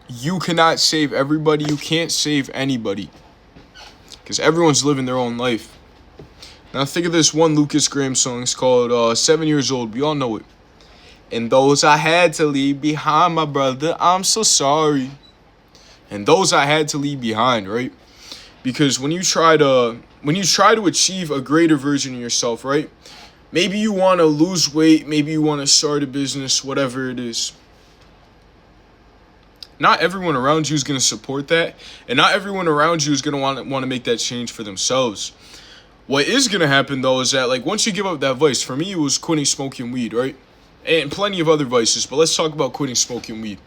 You cannot save everybody. You can't save anybody. Because everyone's living their own life. Now think of this one Lucas Graham song. It's called 7 Years Old. We all know it. And those I had to leave behind, my brother, I'm so sorry. And those I had to leave behind, right? Because when you try to achieve a greater version of yourself, right? Maybe you want to lose weight, maybe you want to start a business, whatever it is. Not everyone around you is going to support that, and not everyone around you is going to want to make that change for themselves. What is going to happen, though, is that, like, once you give up that vice, for me, it was quitting smoking weed, right? And plenty of other vices, but let's talk about quitting smoking weed.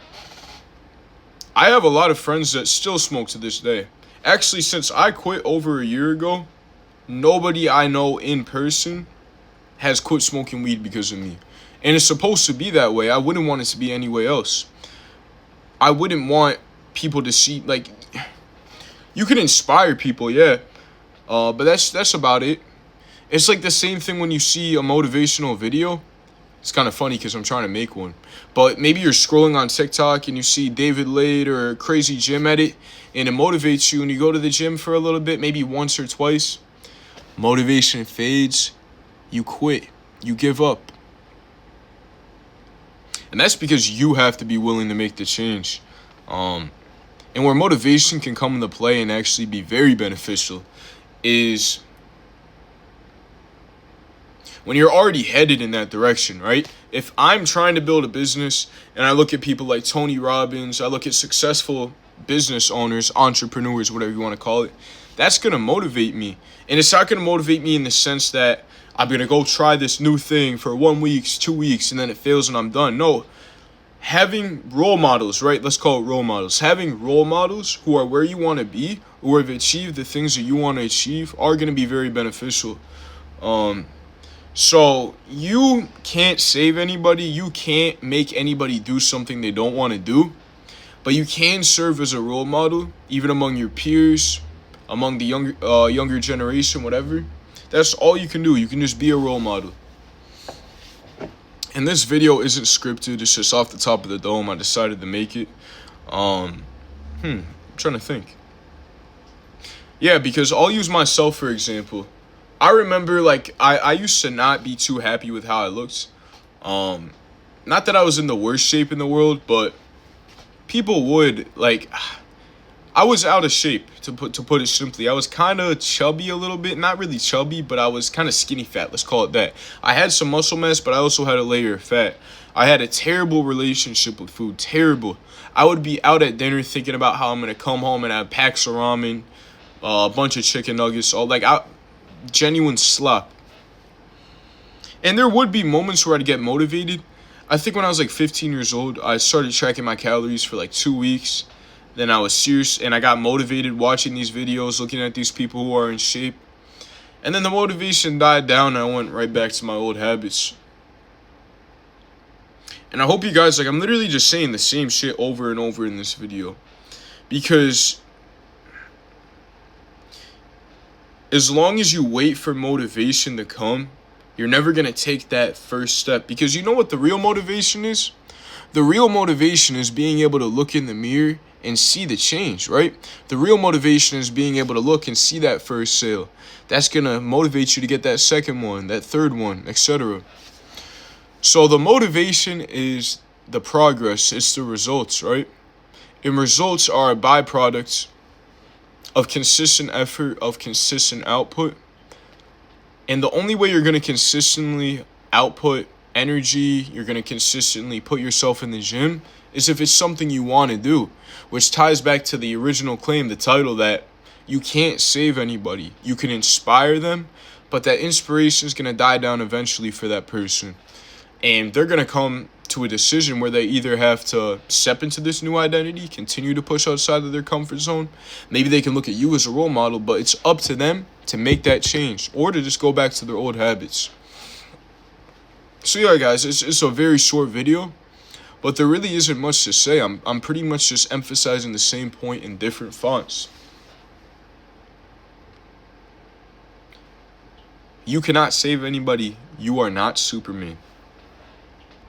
I have a lot of friends that still smoke to this day. Actually, since I quit over a year ago, nobody I know in person has quit smoking weed because of me. And it's supposed to be that way. I wouldn't want it to be any way else. I wouldn't want people to see, like, you can inspire people, yeah. But that's about it. It's like the same thing when you see a motivational video. It's kind of funny because I'm trying to make one. But maybe you're scrolling on TikTok and you see David Lade or Crazy Gym edit, and it motivates you and you go to the gym for a little bit, maybe once or twice. Motivation fades. You quit. You give up. And that's because you have to be willing to make the change. And where motivation can come into play and actually be very beneficial is when you're already headed in that direction, right? If I'm trying to build a business and I look at people like Tony Robbins, I look at successful business owners, entrepreneurs, whatever you want to call it, that's going to motivate me. And it's not going to motivate me in the sense that I'm going to go try this new thing for 1 week, 2 weeks, and then it fails and I'm done. No, having role models, right? Let's call it role models. Having role models who are where you want to be, who have achieved the things that you want to achieve, are going to be very beneficial. So you can't save anybody. You can't make anybody do something they don't want to do. But you can serve as a role model, even among your peers, among the younger generation, whatever. That's all you can do. You can just be a role model. And this video isn't scripted. It's just off the top of the dome. I decided to make it. I'm trying to think. Yeah, because I'll use myself for example. I remember, like, I used to not be too happy with how I looked. Not that I was in the worst shape in the world, but people would, like, I was out of shape, to put it simply. I was kind of chubby a little bit. Not really chubby, but I was kind of skinny fat. Let's call it that. I had some muscle mass, but I also had a layer of fat. I had a terrible relationship with food. Terrible. I would be out at dinner thinking about how I'm going to come home and have packs of ramen, a bunch of chicken nuggets, genuine slop. And there would be moments where I'd get motivated. I think when I was like 15 years old, I started tracking my calories for like 2 weeks. Then I was serious and I got motivated watching these videos, looking at these people who are in shape. And then the motivation died down and I went right back to my old habits. And I hope you guys, like, I'm literally just saying the same shit over and over in this video. Because as long as you wait for motivation to come, you're never going to take that first step. Because you know what the real motivation is? The real motivation is being able to look in the mirror and see the change, right? The real motivation is being able to look and see that first sale. That's going to motivate you to get that second one, that third one, etc. So the motivation is the progress. It's the results, right? And results are a byproduct of consistent effort, of consistent output. And the only way you're going to consistently output energy, you're going to consistently put yourself in the gym, is if it's something you want to do, which ties back to the original claim, the title, that you can't save anybody. You can inspire them, but that inspiration is going to die down eventually for that person. And they're going to come to a decision where they either have to step into this new identity, continue to push outside of their comfort zone. Maybe they can look at you as a role model, but it's up to them to make that change or to just go back to their old habits. So yeah, guys, it's a very short video, but there really isn't much to say. I'm pretty much just emphasizing the same point in different fonts. You cannot save anybody. You are not Superman.